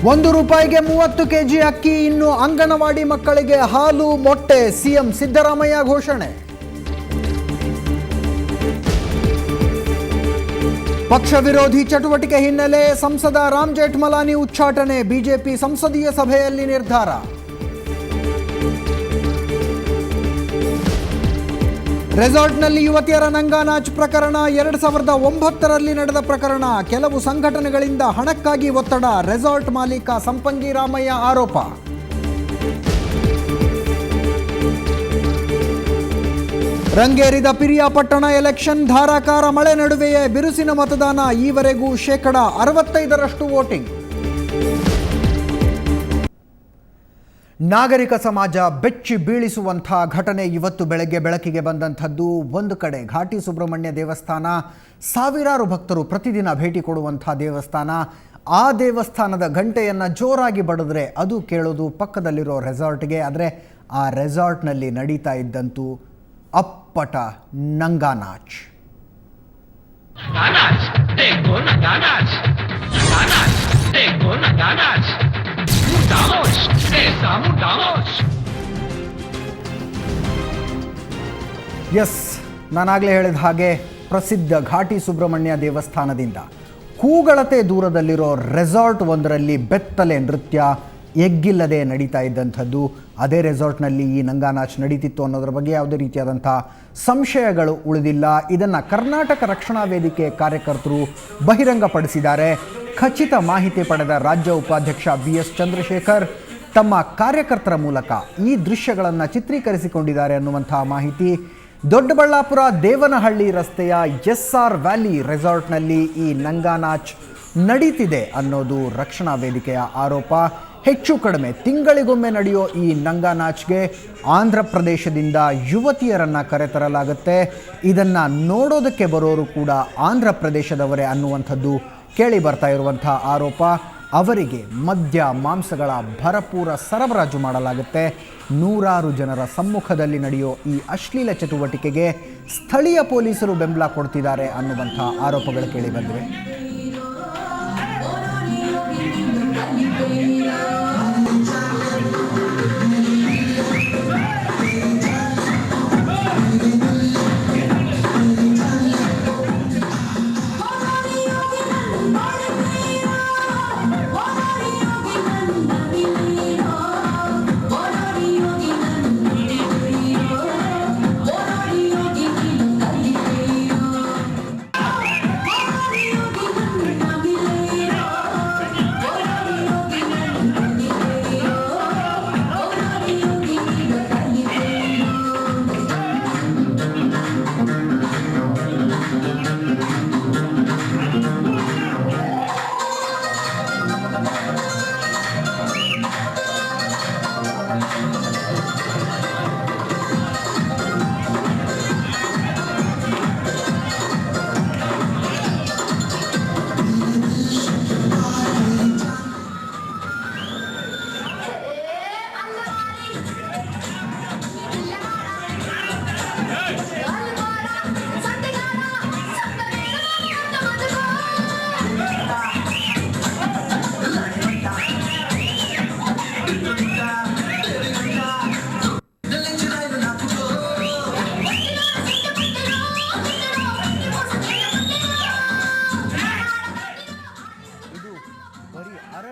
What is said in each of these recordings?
₹1ಗೆ 30 KG ಅಕ್ಕಿ, ಇನ್ನು ಅಂಗನವಾಡಿ ಮಕ್ಕಳಿಗೆ ಹಾಲು ಮೊಟ್ಟೆ, ಸಿಎಂ ಸಿದ್ದರಾಮಯ್ಯ ಘೋಷಣೆ. ಪಕ್ಷ ವಿರೋಧಿ ಚಟುವಟಿಕೆ ಹಿನ್ನೆಲೆ ಸಂಸದ ರಾಮ್ ಜೇಠ್ಮಲಾನಿ ಉಚ್ಚಾಟನೆ, ಬಿಜೆಪಿ ಸಂಸದೀಯ ಸಭೆಯಲ್ಲಿ ನಿರ್ಧಾರ. ರೆಸಾರ್ಟ್ನಲ್ಲಿ ಯುವತಿಯರ ನಂಗಾನಾಚ್ ಪ್ರಕರಣ 2009ರಲ್ಲಿ ನಡೆದ ಪ್ರಕರಣ. ಕೆಲವು ಸಂಘಟನೆಗಳಿಂದ ಹಣಕ್ಕಾಗಿ ಒತ್ತಡ, ರೆಸಾರ್ಟ್ ಮಾಲೀಕ ಸಂಪಂಗಿ ರಾಮಯ್ಯ ಆರೋಪ. ರಂಗೇರಿದ ಪಿರಿಯಾಪಟ್ಟಣ ಎಲೆಕ್ಷನ್, ಧಾರಾಕಾರ ಮಳೆ ನಡುವೆಯೇ ಬಿರುಸಿನ ಮತದಾನ. ಈವರೆಗೂ 65% ವೋಟಿಂಗ್. ನಾಗರಿಕ ಸಮಾಜ ಬೆಚ್ಚಿ ಬೀಳಿಸುವಂಥ ಘಟನೆ ಇವತ್ತು ಬೆಳಗ್ಗೆ ಬೆಳಕಿಗೆ ಬಂದಂಥದ್ದು. ಒಂದು ಕಡೆ ಘಾಟಿ ಸುಬ್ರಹ್ಮಣ್ಯ ದೇವಸ್ಥಾನ, ಸಾವಿರಾರು ಭಕ್ತರು ಪ್ರತಿದಿನ ಭೇಟಿ ಕೊಡುವಂಥ ದೇವಸ್ಥಾನ. ಆ ದೇವಸ್ಥಾನದ ಗಂಟೆಯನ್ನು ಜೋರಾಗಿ ಬಡಿದ್ರೆ ಅದು ಕೇಳೋದು ಪಕ್ಕದಲ್ಲಿರೋ ರೆಸಾರ್ಟ್ಗೆ. ಆದರೆ ಆ ರೆಸಾರ್ಟ್ನಲ್ಲಿ ನಡೀತಾ ಇದ್ದಂತೂ ಅಪ್ಪಟ ನಂಗಾನಾಚ್. ಎಸ್, ನಾನಾಗಲೇ ಹೇಳಿದ ಹಾಗೆ ಪ್ರಸಿದ್ಧ ಘಾಟಿ ಸುಬ್ರಹ್ಮಣ್ಯ ದೇವಸ್ಥಾನದಿಂದ ಕೂಗಳತೆ ದೂರದಲ್ಲಿರೋ ರೆಸಾರ್ಟ್ ಒಂದರಲ್ಲಿ ಬೆತ್ತಲೆ ನೃತ್ಯ ಎಗ್ಗಿಲ್ಲದೆ ನಡೀತಾ ಇದ್ದಂಥದ್ದು. ಅದೇ ರೆಸಾರ್ಟ್ನಲ್ಲಿ ಈ ನಂಗಾನಾಚ್ ನಡೀತಿತ್ತು ಅನ್ನೋದ್ರ ಬಗ್ಗೆ ಯಾವುದೇ ರೀತಿಯಾದಂಥ ಸಂಶಯಗಳು ಉಳಿದಿಲ್ಲ. ಇದನ್ನು ಕರ್ನಾಟಕ ರಕ್ಷಣಾ ವೇದಿಕೆ ಕಾರ್ಯಕರ್ತರು ಬಹಿರಂಗಪಡಿಸಿದ್ದಾರೆ. ಖಚಿತ ಮಾಹಿತಿ ಪಡೆದ ರಾಜ್ಯ ಉಪಾಧ್ಯಕ್ಷ BS ಚಂದ್ರಶೇಖರ್ ತಮ್ಮ ಕಾರ್ಯಕರ್ತರ ಮೂಲಕ ಈ ದೃಶ್ಯಗಳನ್ನು ಚಿತ್ರೀಕರಿಸಿಕೊಂಡಿದ್ದಾರೆ ಅನ್ನುವಂತಹ ಮಾಹಿತಿ. ದೊಡ್ಡಬಳ್ಳಾಪುರ ದೇವನಹಳ್ಳಿ ರಸ್ತೆಯ SR ವ್ಯಾಲಿ ರೆಸಾರ್ಟ್ನಲ್ಲಿ ಈ ನಂಗಾನಾಚ್ ನಡೀತಿದೆ ಅನ್ನೋದು ರಕ್ಷಣಾ ವೇದಿಕೆಯ ಆರೋಪ. ಹೆಚ್ಚು ಕಡಿಮೆ ತಿಂಗಳಿಗೊಮ್ಮೆ ನಡೆಯೋ ಈ ನಂಗಾನಾಚ್ಗೆ ಆಂಧ್ರ ಪ್ರದೇಶದಿಂದ ಯುವತಿಯರನ್ನು ಕರೆತರಲಾಗುತ್ತೆ. ಇದನ್ನು ನೋಡೋದಕ್ಕೆ ಬರೋರು ಕೂಡ ಆಂಧ್ರ ಪ್ರದೇಶದವರೇ ಅನ್ನುವಂಥದ್ದು ಕೇಳಿ ಬರ್ತಾ ಇರುವಂಥ ಆರೋಪ. ಅವರಿಗೆ ಮದ್ಯ ಮಾಂಸಗಳ ಭರಪೂರ ಸರಬರಾಜು ಮಾಡಲಾಗುತ್ತೆ. ನೂರಾರು ಜನರ ಸಮ್ಮುಖದಲ್ಲಿ ನಡೆಯೋ ಈ ಅಶ್ಲೀಲ ಚಟುವಟಿಕೆಗೆ ಸ್ಥಳೀಯ ಪೊಲೀಸರು ಬೆಂಬಲ ಕೊಡ್ತಿದ್ದಾರೆ ಅನ್ನುವಂಥ ಆರೋಪಗಳು ಕೇಳಿ ಬಂದಿವೆ.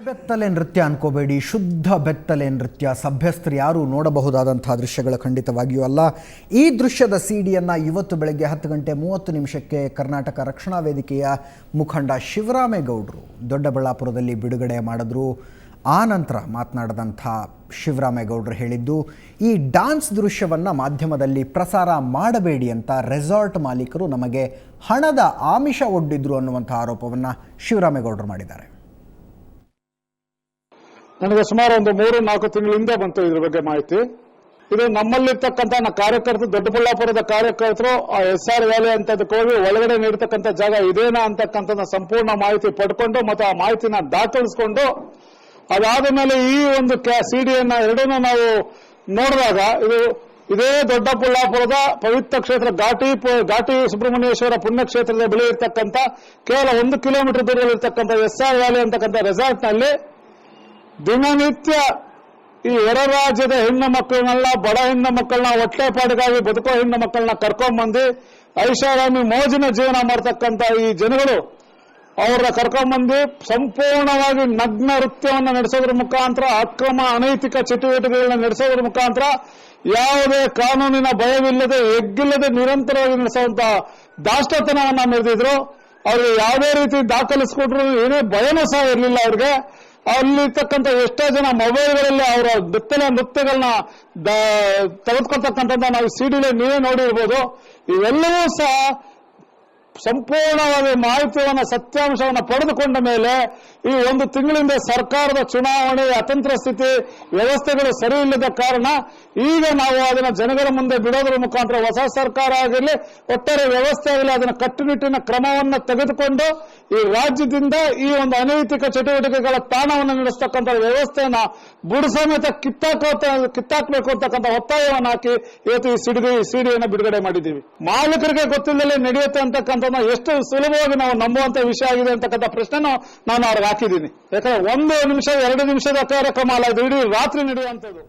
ಬೆತ್ತಲೆ ನೃತ್ಯ ಅನ್ಕೋಬೇಡಿ, ಶುದ್ಧ ಬೆತ್ತಲೆ ನೃತ್ಯ. ಸಭ್ಯಸ್ಥರು ಯಾರು ನೋಡಬಹುದಾದಂಥ ದೃಶ್ಯಗಳು ಖಂಡಿತವಾಗಿಯೂ ಅಲ್ಲ. ಈ ದೃಶ್ಯದ ಸಿಡಿಯನ್ನು ಇವತ್ತು ಬೆಳಗ್ಗೆ 10:30 ಕರ್ನಾಟಕ ರಕ್ಷಣಾ ವೇದಿಕೆಯ ಮುಖಂಡ ಶಿವರಾಮೇಗೌಡರು ದೊಡ್ಡಬಳ್ಳಾಪುರದಲ್ಲಿ ಬಿಡುಗಡೆ ಮಾಡಿದ್ರು. ಆ ನಂತರ ಮಾತನಾಡಿದಂಥ ಶಿವರಾಮೇಗೌಡರು ಹೇಳಿದ್ದು, ಈ ಡ್ಯಾನ್ಸ್ ದೃಶ್ಯವನ್ನು ಮಾಧ್ಯಮದಲ್ಲಿ ಪ್ರಸಾರ ಮಾಡಬೇಡಿ ಅಂತ ರೆಸಾರ್ಟ್ ಮಾಲೀಕರು ನಮಗೆ ಹಣದ ಆಮಿಷ ಒಡ್ಡಿದ್ರು ಅನ್ನುವಂಥ ಆರೋಪವನ್ನು ಶಿವರಾಮೇಗೌಡರು ಮಾಡಿದ್ದಾರೆ. ನನಗೆ ಸುಮಾರು ಒಂದು 3-4 ತಿಂಗಳ ಹಿಂದೆ ಬಂತು ಇದ್ರ ಬಗ್ಗೆ ಮಾಹಿತಿ. ಇದು ನಮ್ಮಲ್ಲಿರ್ತಕ್ಕಂಥ ಕಾರ್ಯಕರ್ತರು, ದೊಡ್ಡಬಳ್ಳಾಪುರದ ಕಾರ್ಯಕರ್ತರು ಆ SR ವ್ಯಾಲಿ ಅಂತದಕ್ಕೆ ಹೋಗಿ ಒಳಗಡೆ ನೀಡತಕ್ಕಂಥ ಜಾಗ ಇದೇನಾ ಅಂತಕ್ಕಂಥ ಸಂಪೂರ್ಣ ಮಾಹಿತಿ ಪಡ್ಕೊಂಡು ಮತ್ತು ಆ ಮಾಹಿತಿನ ದಾಖಲಿಸಿಕೊಂಡು ಅದಾದ ಮೇಲೆ ಈ ಒಂದು ಸಿಡಿಯನ್ನ ಎರಡನ್ನೂ ನಾವು ನೋಡಿದಾಗ ಇದೇ ದೊಡ್ಡಬಳ್ಳಾಪುರದ ಪವಿತ್ರ ಕ್ಷೇತ್ರ ಘಾಟಿ ಸುಬ್ರಹ್ಮಣ್ಯೇಶ್ವರ ಪುಣ್ಯಕ್ಷೇತ್ರದ ಬಳಿ ಇರ್ತಕ್ಕಂಥ ಕೇವಲ 1 ಕಿಲೋಮೀಟರ್ ದೂರದಲ್ಲಿರ್ತಕ್ಕಂಥ SR ವ್ಯಾಲಿ ಅಂತಕ್ಕಂಥ ರೆಸಾರ್ಟ್ನಲ್ಲಿ ದಿನನಿತ್ಯ ಈ ಹೊರ ರಾಜ್ಯದ ಹೆಣ್ಣು ಮಕ್ಕಳನ್ನೆಲ್ಲ, ಬಡ ಹೆಣ್ಣು ಮಕ್ಕಳನ್ನ, ಹೊಟ್ಟೆಪಾಡಿಗಾಗಿ ಬದುಕೋ ಹೆಣ್ಣು ಮಕ್ಕಳನ್ನ ಕರ್ಕೊಂಡ್ಬಂದು ಐಷಾರಾಮಿ ಮೋಜಿನ ಜೀವನ ಮಾಡ್ತಕ್ಕಂಥ ಈ ಜನಗಳು ಅವ್ರನ್ನ ಕರ್ಕೊಂಡ್ಬಂದು ಸಂಪೂರ್ಣವಾಗಿ ನಗ್ನ ನೃತ್ಯವನ್ನು ನಡೆಸೋದ್ರ ಮುಖಾಂತರ, ಅಕ್ರಮ ಅನೈತಿಕ ಚಟುವಟಿಕೆಗಳನ್ನ ನಡೆಸೋದ್ರ ಮುಖಾಂತರ, ಯಾವುದೇ ಕಾನೂನಿನ ಭಯವಿಲ್ಲದೆ, ಎಗ್ಗಿಲ್ಲದೆ ನಿರಂತರವಾಗಿ ನಡೆಸುವಂತ ದಾಷ್ಟತನವನ್ನ ಮೆರೆದಿದ್ರು. ಅವ್ರಿಗೆ ಯಾವುದೇ ರೀತಿ ದಾಖಲಿಸ್ಕೊಟ್ರು ಏನೇ ಭಯನೂ ಸಹ ಇರಲಿಲ್ಲ ಅವ್ರಿಗೆ. ಅಲ್ಲಿರ್ತಕ್ಕಂಥ ಎಷ್ಟೋ ಜನ ಮೊಬೈಲ್ಗಳಲ್ಲಿ ಅವರ ಬೆತ್ತಲೆ ನೃತ್ಯಗಳನ್ನ ತೆಗೆದುಕೊಳ್ತಕ್ಕಂಥದ್ದು ನಾವು ಸಿಡಿಲಿ ನೀವೇ ನೋಡಿರ್ಬೋದು. ಇವೆಲ್ಲವೂ ಸಹ ಸಂಪೂರ್ಣವಾಗಿ ಮಾಹಿತಿಯನ್ನು, ಸತ್ಯಾಂಶವನ್ನು ಪಡೆದುಕೊಂಡ ಮೇಲೆ ಈ ಒಂದು ತಿಂಗಳಿಂದ ಸರ್ಕಾರದ ಚುನಾವಣೆ, ಅತಂತ್ರ ಸ್ಥಿತಿ, ವ್ಯವಸ್ಥೆಗಳು ಸರಿ ಇಲ್ಲದ ಕಾರಣ ಈಗ ನಾವು ಅದನ್ನ ಜನಗಳ ಮುಂದೆ ಬಿಡೋದ್ರ ಮುಖಾಂತರ ಹೊಸ ಸರ್ಕಾರ ಆಗಿರಲಿ, ಒಟ್ಟಾರೆ ವ್ಯವಸ್ಥೆ ಆಗಲಿ, ಅದನ್ನ ಕಟ್ಟುನಿಟ್ಟಿನ ಕ್ರಮವನ್ನು ತೆಗೆದುಕೊಂಡು ಈ ರಾಜ್ಯದಿಂದ ಈ ಒಂದು ಅನೈತಿಕ ಚಟುವಟಿಕೆಗಳ ತಾಣವನ್ನು ನಡೆಸ್ತಕ್ಕಂಥ ವ್ಯವಸ್ಥೆಯನ್ನ ಬುಡಸಮೇತ ಕಿತ್ತಾಕ್ಬೇಕು ಅಂತಕ್ಕಂಥ ಒತ್ತಾಯವನ್ನು ಹಾಕಿ ಇವತ್ತು ಈ ಸಿಡಿಯನ್ನು ಬಿಡುಗಡೆ ಮಾಡಿದ್ದೀವಿ. ಮಾಲೀಕರಿಗೆ ಗೊತ್ತಿಲ್ಲದೆ ನಡೆಯುತ್ತೆ ಅಂತಕ್ಕಂಥ ಎಷ್ಟು ಸುಲಭವಾಗಿ ನಾವು ನಂಬುವಂತ ವಿಷಯ ಆಗಿದೆ ಅಂತಕ್ಕಂಥ ಪ್ರಶ್ನೆನೂ ನಾನು ಅವ್ರಿಗೆ ಹಾಕಿದ್ದೀನಿ. ಯಾಕಂದ್ರೆ 1 ನಿಮಿಷ 2 ನಿಮಿಷದ ಕಾರ್ಯಕ್ರಮ ಅಲ್ಲ, ಇದು ಇಡೀ ರಾತ್ರಿ ನಡೆಯುವಂಥದ್ದು.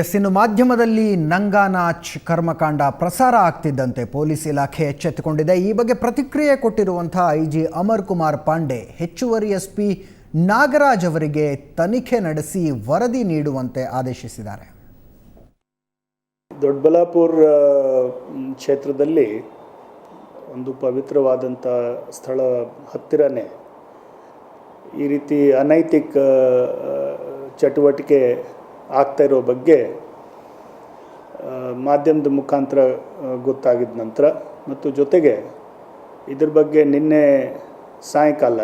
ಎಸ್, ಇನ್ನು ಮಾಧ್ಯಮದಲ್ಲಿ ನಂಗಾನಾಚ್ ಕರ್ಮಕಾಂಡ ಪ್ರಸಾರ ಆಗ್ತಿದ್ದಂತೆ ಪೊಲೀಸ್ ಇಲಾಖೆ ಎಚ್ಚೆತ್ತುಕೊಂಡಿದೆ. ಈ ಬಗ್ಗೆ ಪ್ರತಿಕ್ರಿಯೆ ಕೊಟ್ಟಿರುವಂತಹ ಐಜಿ ಅಮರ್ ಕುಮಾರ್ ಪಾಂಡೆ ಹೆಚ್ಚುವರಿ ಎಸ್ಪಿ ನಾಗರಾಜ್ ಅವರಿಗೆ ತನಿಖೆ ನಡೆಸಿ ವರದಿ ನೀಡುವಂತೆ ಆದೇಶಿಸಿದ್ದಾರೆ. ದೊಡ್ಡಬಳ್ಳಾಪುರ ಕ್ಷೇತ್ರದಲ್ಲಿ ಒಂದು ಪವಿತ್ರವಾದಂಥ ಸ್ಥಳ ಹತ್ತಿರನೇ ಈ ರೀತಿ ಅನೈತಿಕ ಚಟುವಟಿಕೆ ಆಗ್ತಾ ಇರೋ ಬಗ್ಗೆ ಮಾಧ್ಯಮದ ಮುಖಾಂತರ ಗೊತ್ತಾಗಿದ್ದ ನಂತರ ಮತ್ತು ಜೊತೆಗೆ ಇದ್ರ ಬಗ್ಗೆ ನಿನ್ನೆ ಸಾಯಂಕಾಲ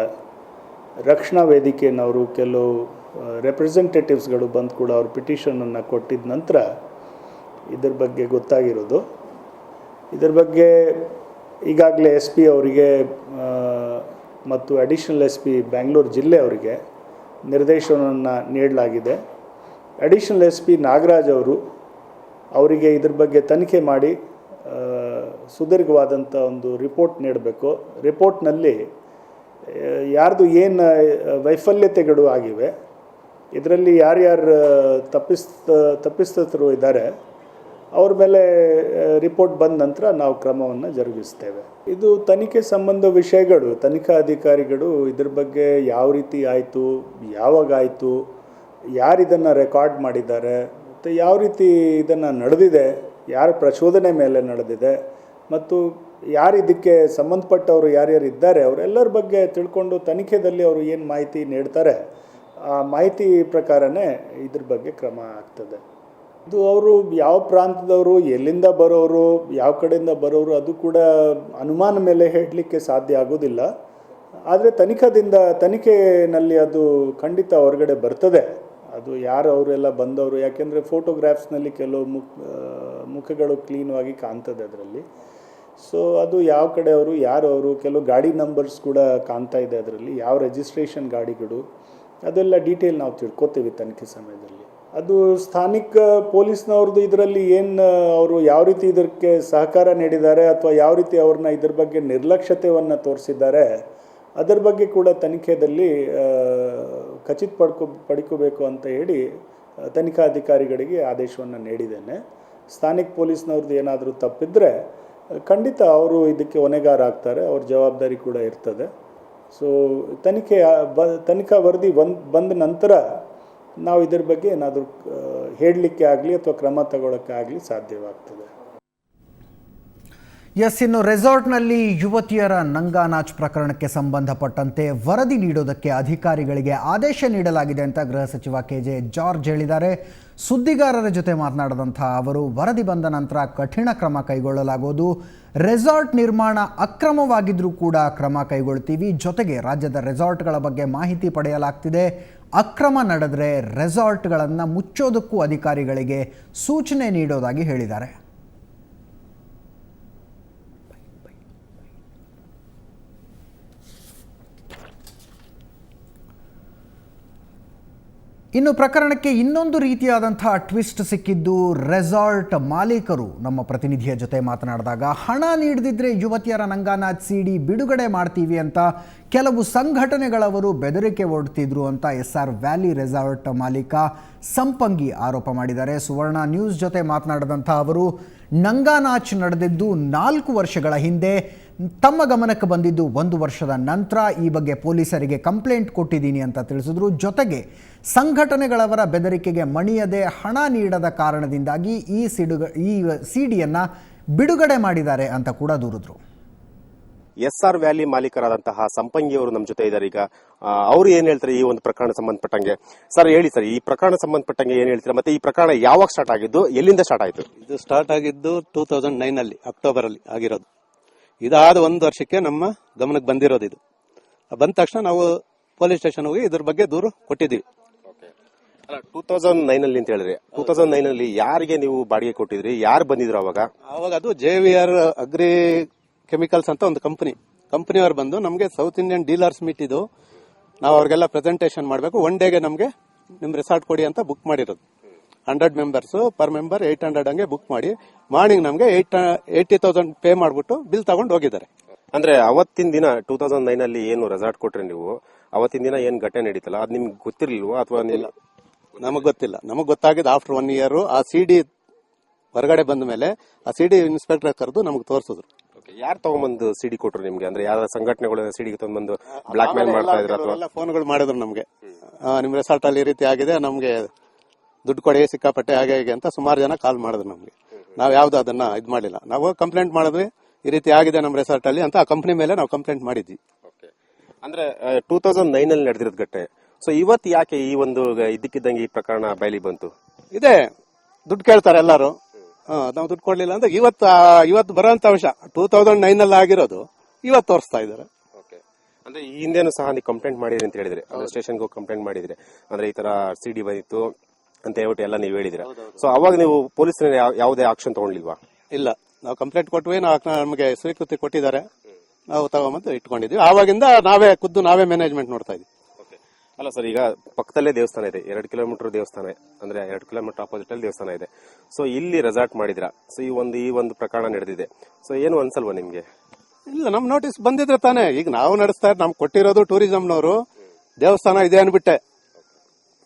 ರಕ್ಷಣಾ ವೇದಿಕೆಯವರು ಕೆಲವು ರೆಪ್ರೆಸೆಂಟೇಟಿವ್ಸ್ಗಳು ಬಂದು ಕೂಡ ಅವ್ರ ಪಿಟಿಷನನ್ನು ಕೊಟ್ಟಿದ್ದ ನಂತರ ಇದ್ರ ಬಗ್ಗೆ ಗೊತ್ತಾಗಿರೋದು. ಇದ್ರ ಬಗ್ಗೆ ಈಗಾಗಲೇ ಎಸ್ ಪಿ ಅವರಿಗೆ ಮತ್ತು ಅಡಿಷನಲ್ ಎಸ್ ಪಿ ಬ್ಯಾಂಗ್ಳೂರು ಜಿಲ್ಲೆ ಅವರಿಗೆ ನಿರ್ದೇಶನವನ್ನು ನೀಡಲಾಗಿದೆ. ಅಡಿಷನಲ್ ಎಸ್ ಪಿ ನಾಗರಾಜ್ ಅವರಿಗೆ ಇದ್ರ ಬಗ್ಗೆ ತನಿಖೆ ಮಾಡಿ ಸುದೀರ್ಘವಾದಂಥ ಒಂದು ರಿಪೋರ್ಟ್ ನೀಡಬೇಕು. ರಿಪೋರ್ಟ್ನಲ್ಲಿ ಯಾರ್ದು ಏನು ವೈಫಲ್ಯತೆಗಳು ಆಗಿವೆ, ಇದರಲ್ಲಿ ಯಾರ್ಯಾರು ತಪ್ಪಿತಸ್ಥರು ಇದ್ದಾರೆ ಅವ್ರ ಮೇಲೆ ರಿಪೋರ್ಟ್ ಬಂದ ನಂತರ ನಾವು ಕ್ರಮವನ್ನು ಜರುಗಿಸ್ತೇವೆ. ಇದು ತನಿಖೆ ಸಂಬಂಧ ವಿಷಯಗಳು, ತನಿಖಾ ಅಧಿಕಾರಿಗಳು ಇದ್ರ ಬಗ್ಗೆ ಯಾವ ರೀತಿ ಆಯಿತು, ಯಾವಾಗ ಆಯಿತು, ಯಾರು ಇದನ್ನು ರೆಕಾರ್ಡ್ ಮಾಡಿದ್ದಾರೆ, ಮತ್ತು ಯಾವ ರೀತಿ ಇದನ್ನು ನಡೆದಿದೆ, ಯಾರ ಪ್ರಚೋದನೆ ಮೇಲೆ ನಡೆದಿದೆ, ಮತ್ತು ಯಾರು ಇದಕ್ಕೆ ಸಂಬಂಧಪಟ್ಟವರು ಯಾರ್ಯಾರು ಇದ್ದಾರೆ ಅವರೆಲ್ಲರ ಬಗ್ಗೆ ತಿಳ್ಕೊಂಡು ತನಿಖೆಯಲ್ಲಿ ಅವರು ಏನು ಮಾಹಿತಿ ನೀಡ್ತಾರೆ ಆ ಮಾಹಿತಿ ಪ್ರಕಾರನೇ ಇದ್ರ ಬಗ್ಗೆ ಕ್ರಮ ಆಗ್ತದೆ. ಇದು ಅವರು ಯಾವ ಪ್ರಾಂತದವರು, ಎಲ್ಲಿಂದ ಬರೋರು, ಯಾವ ಕಡೆಯಿಂದ ಬರೋರು ಅದು ಕೂಡ ಅನುಮಾನ ಮೇಲೆ ಹೇಳಲಿಕ್ಕೆ ಸಾಧ್ಯ ಆಗೋದಿಲ್ಲ. ಆದರೆ ತನಿಖೆಯಲ್ಲಿ ಅದು ಖಂಡಿತ ಹೊರಗಡೆ ಬರ್ತದೆ. ಅದು ಯಾರು ಅವರೆಲ್ಲ ಬಂದವರು, ಯಾಕೆಂದರೆ ಫೋಟೋಗ್ರಾಫ್ಸ್ನಲ್ಲಿ ಕೆಲವು ಮುಖಗಳು ಕ್ಲೀನಾಗಿ ಕಾಣ್ತದೆ ಅದರಲ್ಲಿ. ಸೊ ಅದು ಯಾವ ಕಡೆಯವರು, ಯಾರು ಅವರು, ಕೆಲವು ಗಾಡಿ ನಂಬರ್ಸ್ ಕೂಡ ಕಾಣ್ತಾ ಇದೆ ಅದರಲ್ಲಿ, ಯಾವ ರಿಜಿಸ್ಟ್ರೇಷನ್ ಗಾಡಿಗಳು, ಅದೆಲ್ಲ ಡೀಟೇಲ್ ನಾವು ತಿಳ್ಕೊತೀವಿ ತನಿಖೆ ಸಮಯದಲ್ಲಿ. ಅದು ಸ್ಥಾನಿಕ ಪೊಲೀಸ್ನವ್ರದ್ದು ಇದರಲ್ಲಿ ಏನು ಅವರು ಯಾವ ರೀತಿ ಇದಕ್ಕೆ ಸಹಕಾರ ನೀಡಿದ್ದಾರೆ ಅಥವಾ ಯಾವ ರೀತಿ ಅವ್ರನ್ನ ಇದ್ರ ಬಗ್ಗೆ ನಿರ್ಲಕ್ಷ್ಯತೆಯನ್ನು ತೋರಿಸಿದ್ದಾರೆ ಅದರ ಬಗ್ಗೆ ಕೂಡ ತನಿಖೆಯಲ್ಲಿ ಪಡ್ಕೋಬೇಕು ಅಂತ ಹೇಳಿ ತನಿಖಾ ಅಧಿಕಾರಿಗಳಿಗೆ ಆದೇಶವನ್ನು ನೀಡಿದ್ದೇನೆ. ಸ್ಥಾನಿಕ ಪೊಲೀಸ್ನವ್ರದ್ದು ಏನಾದರೂ ತಪ್ಪಿದ್ರೆ ಖಂಡಿತ ಅವರು ಇದಕ್ಕೆ ಹೊಣೆಗಾರ ಆಗ್ತಾರೆ, ಅವ್ರ ಜವಾಬ್ದಾರಿ ಕೂಡ ಇರ್ತದೆ. ಸೊ ತನಿಖಾ ವರದಿ ಬಂದ ನಂತರ ನಾವು ಇದರ ಬಗ್ಗೆ ಏನಾದರೂ ಹೇಳಲಿಕ್ಕೆ ಆಗಲಿ ಅಥವಾ ಕ್ರಮ ತಗೊಳ್ಳೋಕ್ಕೆ ಆಗಲಿ ಸಾಧ್ಯವಾಗ್ತದೆ. ಎಸ್, ಇನ್ನು ರೆಸಾರ್ಟ್ನಲ್ಲಿ ಯುವತಿಯರ ನಂಗಾನಾಚ್ ಪ್ರಕರಣಕ್ಕೆ ಸಂಬಂಧಪಟ್ಟಂತೆ ವರದಿ ನೀಡೋದಕ್ಕೆ ಅಧಿಕಾರಿಗಳಿಗೆ ಆದೇಶ ನೀಡಲಾಗಿದೆ ಅಂತ ಗೃಹ ಸಚಿವ KJ ಜಾರ್ಜ್ ಹೇಳಿದ್ದಾರೆ. ಸುದ್ದಿಗಾರರ ಜೊತೆ ಮಾತನಾಡಿದಂಥ ಅವರು ವರದಿ ಬಂದ ನಂತರ ಕಠಿಣ ಕ್ರಮ ಕೈಗೊಳ್ಳಲಾಗುವುದು, ರೆಸಾರ್ಟ್ ನಿರ್ಮಾಣ ಅಕ್ರಮವಾಗಿದ್ದರೂ ಕೂಡ ಕ್ರಮ ಕೈಗೊಳ್ತೀವಿ, ಜೊತೆಗೆ ರಾಜ್ಯದ ರೆಸಾರ್ಟ್ಗಳ ಬಗ್ಗೆ ಮಾಹಿತಿ ಪಡೆಯಲಾಗ್ತಿದೆ, ಅಕ್ರಮ ನಡೆದರೆ ರೆಸಾರ್ಟ್ಗಳನ್ನು ಮುಚ್ಚೋದಕ್ಕೂ ಅಧಿಕಾರಿಗಳಿಗೆ ಸೂಚನೆ ನೀಡೋದಾಗಿ ಹೇಳಿದ್ದಾರೆ. ಇನ್ನು ಪ್ರಕರಣಕ್ಕೆ ಇನ್ನೊಂದು ರೀತಿಯಾದಂತಹ ಟ್ವಿಸ್ಟ್ ಸಿಕ್ಕಿದ್ದು ರೆಸಾರ್ಟ್ ಮಾಲೀಕರು ನಮ್ಮ ಪ್ರತಿನಿಧಿಯ ಜೊತೆ ಮಾತನಾಡಿದಾಗ ಹಣ ನೀಡದಿದ್ರೆ ಯುವತಿಯರ ನಂಗಾನಾಚ್ ಸಿಡಿ ಬಿಡುಗಡೆ ಮಾಡ್ತೀವಿ ಅಂತ ಕೆಲವು ಸಂಘಟನೆಗಳವರು ಬೆದರಿಕೆ ಒಡ್ತಿದ್ರು ಅಂತ SR ವ್ಯಾಲಿ ರೆಸಾರ್ಟ್ ಮಾಲೀಕ ಸಂಪಂಗಿ ಆರೋಪ ಮಾಡಿದ್ದಾರೆ. ಸುವರ್ಣ ನ್ಯೂಸ್ ಜೊತೆ ಮಾತನಾಡಿದಂಥ ಅವರು ನಂಗಾನಾಚ್ ನಡೆದಿದ್ದು 4 ವರ್ಷಗಳ ಹಿಂದೆ, ತಮ್ಮ ಗಮನಕ್ಕೆ ಬಂದಿದ್ದು 1 ವರ್ಷದ ನಂತರ. ಈ ಬಗ್ಗೆ ಪೊಲೀಸರಿಗೆ ಕಂಪ್ಲೇಂಟ್ ಕೊಟ್ಟಿದ್ದೀನಿ ಅಂತ ತಿಳಿಸಿದ್ರು. ಜೊತೆಗೆ ಸಂಘಟನೆಗಳವರ ಬೆದರಿಕೆಗೆ ಮಣಿಯದೆ ಹಣ ನೀಡದ ಕಾರಣದಿಂದಾಗಿ ಈ ಸಿಡಿಯನ್ನು ಬಿಡುಗಡೆ ಮಾಡಿದ್ದಾರೆ ಅಂತ ಕೂಡ ದೂರಿದ್ರು. SR ವ್ಯಾಲಿ ಮಾಲೀಕರಾದಂತಹ ಸಂಪಂಗಿ ಅವರು ನಮ್ಮ ಜೊತೆ ಇದ್ದಾರೆ. ಈಗ ಅವರು ಏನ್ ಹೇಳ್ತಾರೆ ಈ ಒಂದು ಪ್ರಕರಣ ಸಂಬಂಧಪಟ್ಟಂಗೆ? ಸರ್ ಹೇಳಿ ಸರ್, ಈ ಪ್ರಕರಣ ಸಂಬಂಧಪಟ್ಟಂಗೆ ಏನ್ ಹೇಳ್ತೀರಾ, ಮತ್ತೆ ಈ ಪ್ರಕರಣ ಯಾವಾಗ ಸ್ಟಾರ್ಟ್ ಆಗಿದ್ದು, ಎಲ್ಲಿಂದ ಸ್ಟಾರ್ಟ್ ಆಯ್ತು? ಇದು ಸ್ಟಾರ್ಟ್ ಆಗಿದ್ದು 2009 ಅಲ್ಲಿ ಅಕ್ಟೋಬರ್ ಅಲ್ಲಿ ಆಗಿರೋದು. ಇದಾದ 1 ವರ್ಷಕ್ಕೆ ನಮ್ಮ ಗಮನಕ್ಕೆ ಬಂದಿರೋದು. ಇದು ಬಂದ ತಕ್ಷಣ ನಾವು ಪೊಲೀಸ್ ಸ್ಟೇಷನ್ ಹೋಗಿ ಇದ್ರ ಬಗ್ಗೆ ದೂರು ಕೊಟ್ಟಿದ್ದೀವಿ. 2009 ಅಲ್ಲಿ ಅಂತ ಹೇಳಿದ್ರೆ 2009 ಅಲ್ಲಿ ಯಾರಿಗೆ ನೀವು ಬಾಡಿಗೆ ಕೊಟ್ಟಿದ್ರಿ, ಯಾರು ಬಂದಿದ್ರು ಅವಾಗ? ಅವಾಗ ಅದು JVR ಅಗ್ರಿ ಕೆಮಿಕಲ್ಸ್ ಅಂತ ಒಂದು ಕಂಪನಿಯವರು ಬಂದು ನಮಗೆ ಸೌತ್ ಇಂಡಿಯನ್ ಡೀಲರ್ಸ್ ಮೀಟ್ ಇದು, ನಾವು ಅವ್ರಿಗೆಲ್ಲ ಪ್ರೆಸೆಂಟೇಷನ್ ಮಾಡಬೇಕು, 1 ಡೇಗೆ ನಮಗೆ ನಿಮ್ ರೆಸಾರ್ಟ್ ಕೊಡಿ ಅಂತ ಬುಕ್ ಮಾಡಿರೋದು. 100 ಮೆಂಬರ್ಸ್, ಪರ್ ಮೆಂಬರ್ 800 ಹಂಗೆ ಬುಕ್ ಮಾಡಿ ಮಾರ್ನಿಂಗ್ ನಮಗೆ 80,000 ಪೇ ಮಾಡ್ಬಿಟ್ಟು ಬಿಲ್ ತಗೊಂಡು ಹೋಗಿದ್ದಾರೆ. ಅಂದ್ರೆ ಅವತ್ತಿನ ದಿನ 2009 ಅಲ್ಲಿ ಏನು ರೆಸಾರ್ಟ್ ಕೊಟ್ರಿ ನೀವು, ಅವತ್ತಿನ ದಿನ ಏನ್ ಘಟನೆ ನಡೀತಲ್ಲ ಅದು ನಿಮ್ಗೆ ಗೊತ್ತಿರ್ಲಿಲ್ವಾ ಅಥವಾ? ನಮಗ್ ಗೊತ್ತಿಲ್ಲ. ನಮಗ್ ಗೊತ್ತಾಗಿದ್ದು ಆಫ್ಟರ್ 1 ಇಯರ್ ಆ ಸಿಡಿ ಹೊರಗಡೆ ಬಂದ ಮೇಲೆ ಆ ಸಿಡಿ ಇನ್ಸ್ಪೆಕ್ಟರ್ ಕರೆದು ನಮಗ್ ತೋರಿಸಿದ್ರು. ಯಾರು ತಗೊಂಡ್ಬಂದು ಸಿಡಿ ಕೊಟ್ರು ನಿಮ್ಗೆ? ಅಂದ್ರೆ ಯಾವ ಸಂಘಟನೆಗಳು ಸಿಡಿಗೆ ತಗೊಂಡ್ಬಂದು ಬ್ಲಾಕ್ ಮೇಲ್ ಮಾಡ್ತಾ ಇದ್ರು ಅಥವಾ? ಫೋನ್ಗಳು ಮಾಡಿದ್ರು ನಮ್ಗೆ, ನಿಮ್ ರೆಸಾರ್ಟ್ ಅಲ್ಲಿ ಈ ರೀತಿ ಆಗಿದೆ, ನಮ್ಗೆ ದುಡ್ಡು ಕೊಡಿ, ಸಿಕ್ಕಾಪಟ್ಟೆ ಹಾಗೆ ಹೀಗೆ ಅಂತ ಸುಮಾರು ಜನ ಕಾಲ್ ಮಾಡಿದ್ರು ನಮ್ಗೆ. ನಾವ್ ಯಾವ್ದು ಅದನ್ನ ಇದ್ ಮಾಡಿಲ್ಲ. ನಾವು ಕಂಪ್ಲೇಂಟ್ ಮಾಡಿದ್ವಿ, ಈ ರೀತಿ ಆಗಿದೆ ನಮ್ ರೆಸಾರ್ಟ್ ಅಲ್ಲಿ ಅಂತ ಆ ಕಂಪನಿ ಮೇಲೆ ನಾವು ಕಂಪ್ಲೇಂಟ್ ಮಾಡಿದ್ವಿ. ಅಂದ್ರೆ 2009 ಅಲ್ಲಿ ನಡೆದಿರೋದ್ ಘಟನೆ. ಸೊ ಇವತ್ತು ಯಾಕೆ ಈ ಒಂದು ಇದಕ್ಕಿದ್ದಂಗೆ ಈ ಪ್ರಕರಣ ಬಯಲಿಗೆ ಬಂತು? ಇದೆ ದುಡ್ಡು ಕೇಳ್ತಾರೆ ಎಲ್ಲಾರು, ನಾವು ದುಡ್ಡು ಕೊಡ್ಲಿಲ್ಲ ಅಂತ ಇವತ್ತು ಬರೋಂತ ವಿಷಯ 2009 ಅಲ್ಲಿ ಆಗಿರೋದು ಇವತ್ತು ತೋರಿಸ್ತಾ ಇದಾರೆ. ಅಂದ್ರೆ ಈ ಹಿಂದೆನೂ ಸಹ ನೀವು ಕಂಪ್ಲೇಂಟ್ ಮಾಡಿದ್ರಿ ಅಂತ ಹೇಳಿದ್ರೆ, ಅಂದ್ರೆ ಸ್ಟೇಷನ್ಗೆ ಹೋಗಿ ಕಂಪ್ಲೇಂಟ್ ಮಾಡಿದ್ರೆ, ಅಂದ್ರೆ ಈ ತರ ಸಿಡಿ ಬಂದಿತ್ತು ಅಂತ ಹೇಳ್ಬಿಟ್ಟು ಎಲ್ಲ ನೀವು ಹೇಳಿದ್ರೆ, ಸೊ ಅವಾಗ ನೀವು ಪೊಲೀಸ್ ಯಾವುದೇ ಆಕ್ಷನ್ ತಗೊಂಡಿಲ್ವಾ? ಇಲ್ಲ, ನಾವು ಕಂಪ್ಲೇಂಟ್ ಕೊಟ್ವಿ, ನಮಗೆ ಸ್ವೀಕೃತಿ ಕೊಟ್ಟಿದ್ದಾರೆ, ನಾವು ತಗೊಂಬಂದು ಇಟ್ಕೊಂಡಿದ್ವಿ. ಆವಾಗಿಂದ ನಾವೇ ಮ್ಯಾನೇಜ್ಮೆಂಟ್ ನೋಡ್ತಾ ಇದ್ವಿ. ಅಲ್ಲ ಸರ್, ಈಗ ಪಕ್ಕದಲ್ಲೇ ದೇವಸ್ಥಾನ ಇದೆ, 2 ಕಿಲೋಮೀಟರ್ ದೇವಸ್ಥಾನ, ಅಂದ್ರೆ 2 ಕಿಲೋಮೀಟರ್ ಆಪೋಸಿಟ್ ಅಲ್ಲಿ ದೇವಸ್ಥಾನ ಇದೆ. ಸೊ ಇಲ್ಲಿ ರೆಸಾರ್ಟ್ ಮಾಡಿದ್ರ, ಸೊ ಈ ಒಂದು ಪ್ರಕರಣ ನಡೆದಿದೆ. ಸೊ ಏನು ಅನ್ಸಲ್ವಾ ನಿಮ್ಗೆ? ಇಲ್ಲ, ನಮ್ ನೋಟಿಸ್ ಬಂದಿದ್ರೆ ತಾನೇ. ಈಗ ನಾವು ನಡೆಸ್ತಾ ನಮ್ಗೆ ಕೊಟ್ಟಿರೋದು ಟೂರಿಸಂನವರು ದೇವಸ್ಥಾನ ಇದೆ ಅನ್ಬಿಟ್ಟೆ,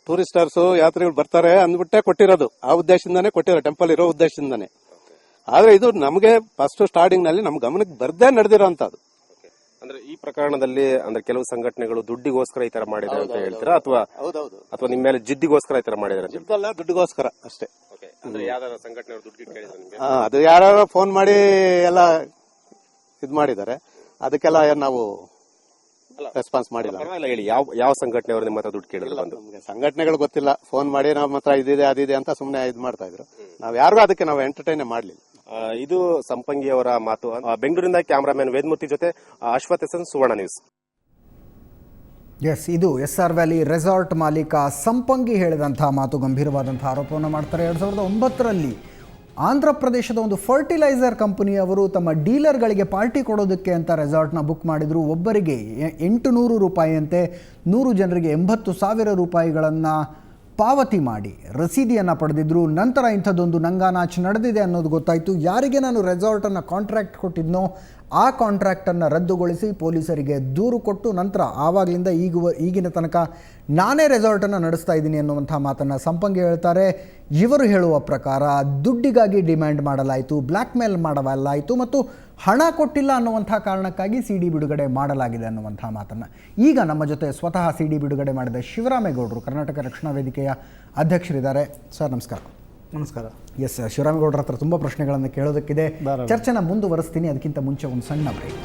ಟೂರಿಸ್ಟರ್ಸ್ ಯಾತ್ರಿಗಳು ಬರ್ತಾರೆ ಅಂದ್ಬಿಟ್ಟೆ ಕೊಟ್ಟಿರೋದು. ಆ ಉದ್ದೇಶದಿಂದಾನೇ ಕೊಟ್ಟಿರೋ, ಟೆಂಪಲ್ ಇರೋ ಉದ್ದೇಶದಿಂದಾನೇ. ಆದ್ರೆ ಇದು ನಮಗೆ ಫಸ್ಟ್ ಸ್ಟಾರ್ಟಿಂಗ್ ನಲ್ಲಿ ನಮ್ ಗಮನಕ್ಕೆ ಬರ್ದೇ ನಡೆದಿರೋ ಅಂತದ್ದು. ಅಂದ್ರೆ ಈ ಪ್ರಕರಣದಲ್ಲಿ ಅಂದ್ರೆ ಕೆಲವು ಸಂಘಟನೆಗಳು ದುಡ್ಡಿಗೋಸ್ಕರ ಈ ತರ ಮಾಡಿದ್ರೆ ಅಂತ ಹೇಳ್ತೀರಾ, ಅಥವಾ ನಿಮ್ಮ ಮೇಲೆ ಜಿದ್ದಿಗೋಸ್ಕರ ಈ ತರ ಮಾಡಿದ್ರೆ? ದುಡ್ಡಿಗೋಸ್ಕರ ಅಷ್ಟೇ. ಅಂದ್ರೆ ಯಾವ್ದಾರ ಸಂಘಟನೆಗಳು ದುಡ್ಡು ಕೇಳಿದ್ರೆ ನಿಮ್ಗೆ? ಅದು ಯಾರು ಫೋನ್ ಮಾಡಿ ಎಲ್ಲ ಇದ್ ಮಾಡಿದ್ದಾರೆ, ಅದಕ್ಕೆಲ್ಲ ನಾವು ರೆಸ್ಪಾನ್ಸ್ ಮಾಡಿಲ್ಲ. ಹೇಳಿ, ಯಾವ ಸಂಘಟನೆಯವರು ನಿಮ್ಮ ಹತ್ರ ದುಡ್ಡು ಕೇಳಿದ್ರು? ನಮ್ಗೆ ಸಂಘಟನೆಗಳು ಗೊತ್ತಿಲ್ಲ, ಫೋನ್ ಮಾಡಿ ನಮ್ಮ ಹತ್ರ ಇದಿದೆ ಅದಿದೆ ಅಂತ ಸುಮ್ನೆ ಇದ್ ಮಾಡ್ತಾ ಇದ್ರು. ನಾವ್ ಯಾರಿಗೂ ಅದಕ್ಕೆ ನಾವು ಎಂಟರ್ಟೈನ್ ಮಾಡ್ಲಿಲ್ಲ. ಇದು ಸಂಪಂಗಿ ಅವರ ಮಾತು. ಬೆಂಗಳೂರಿನಿಂದ ಕ್ಯಾಮರಾಮನ್ ವೇದಮೂರ್ತಿ ಜೊತೆ ಅಶ್ವಥ್ ಎಸ್, ಸುವರ್ಣ ನ್ಯೂಸ್. ಎಸ್, ಇದು SR ವ್ಯಾಲಿ ರೆಸಾರ್ಟ್ ಮಾಲೀಕ ಸಂಪಂಗಿ ಹೇಳಿದಂತಹ ಮಾತು. ಗಂಭೀರವಾದಂಥ ಆರೋಪವನ್ನು ಮಾಡ್ತಾರೆ. 2009ರಲ್ಲಿ ಆಂಧ್ರ ಪ್ರದೇಶದ ಒಂದು ಫರ್ಟಿಲೈಸರ್ ಕಂಪನಿಯವರು ತಮ್ಮ ಡೀಲರ್ಗಳಿಗೆ ಪಾರ್ಟಿ ಕೊಡೋದಕ್ಕೆ ಅಂತ ರೆಸಾರ್ಟ್ನ ಬುಕ್ ಮಾಡಿದರು. ಒಬ್ಬರಿಗೆ 800 ರೂಪಾಯಿಯಂತೆ 100 ಜನರಿಗೆ 80,000 ರೂಪಾಯಿಗಳನ್ನು ಪಾವತಿ ಮಾಡಿ ರಸೀದಿಯನ್ನು ಪಡೆದಿದ್ದರು. ನಂತರ ಇಂಥದ್ದೊಂದು ನಂಗಾನಾಚ್ ನಡೆದಿದೆ ಅನ್ನೋದು ಗೊತ್ತಾಯಿತು. ಯಾರಿಗೆ ನಾನು ರೆಸಾರ್ಟನ್ನು ಕಾಂಟ್ರಾಕ್ಟ್ ಕೊಟ್ಟಿದ್ನೋ ಆ ಕಾಂಟ್ರಾಕ್ಟನ್ನು ರದ್ದುಗೊಳಿಸಿ ಪೊಲೀಸರಿಗೆ ದೂರು ಕೊಟ್ಟು ನಂತರ ಆವಾಗಲಿಂದ ಈಗಿನ ತನಕ ನಾನೇ ರೆಸಾರ್ಟನ್ನು ನಡೆಸ್ತಾ ಇದ್ದೀನಿ ಅನ್ನುವಂಥ ಮಾತನ್ನು ಸಂಪಂಗಿ ಹೇಳ್ತಾರೆ. ಇವರು ಹೇಳುವ ಪ್ರಕಾರ ದುಡ್ಡಿಗಾಗಿ ಡಿಮ್ಯಾಂಡ್ ಮಾಡಲಾಯಿತು, ಬ್ಲ್ಯಾಕ್ ಮೇಲ್ ಮಾಡಲಾಯಿತು ಮತ್ತು ಹಣ ಕೊಟ್ಟಿಲ್ಲ ಅನ್ನುವಂಥ ಕಾರಣಕ್ಕಾಗಿ CD ಬಿಡುಗಡೆ ಮಾಡಲಾಗಿದೆ ಅನ್ನುವಂಥ ಮಾತನ್ನು. ಈಗ ನಮ್ಮ ಜೊತೆ ಸ್ವತಃ CD ಬಿಡುಗಡೆ ಮಾಡಿದ ಶಿವರಾಮೇಗೌಡರು, ಕರ್ನಾಟಕ ರಕ್ಷಣಾ ವೇದಿಕೆಯ ಅಧ್ಯಕ್ಷರಿದ್ದಾರೆ. ಸರ್ ನಮಸ್ಕಾರ. ನಮಸ್ಕಾರ. ಎಸ್, ಶಿವರಾಮೇಗೌಡರ ಹತ್ರ ತುಂಬ ಪ್ರಶ್ನೆಗಳನ್ನು ಕೇಳೋದಕ್ಕಿದೆ. ಚರ್ಚೆನ ಮುಂದುವರಿಸ್ತೀನಿ. ಅದಕ್ಕಿಂತ ಮುಂಚೆ ಒಂದು ಸಣ್ಣ ಬ್ರೇಕ್.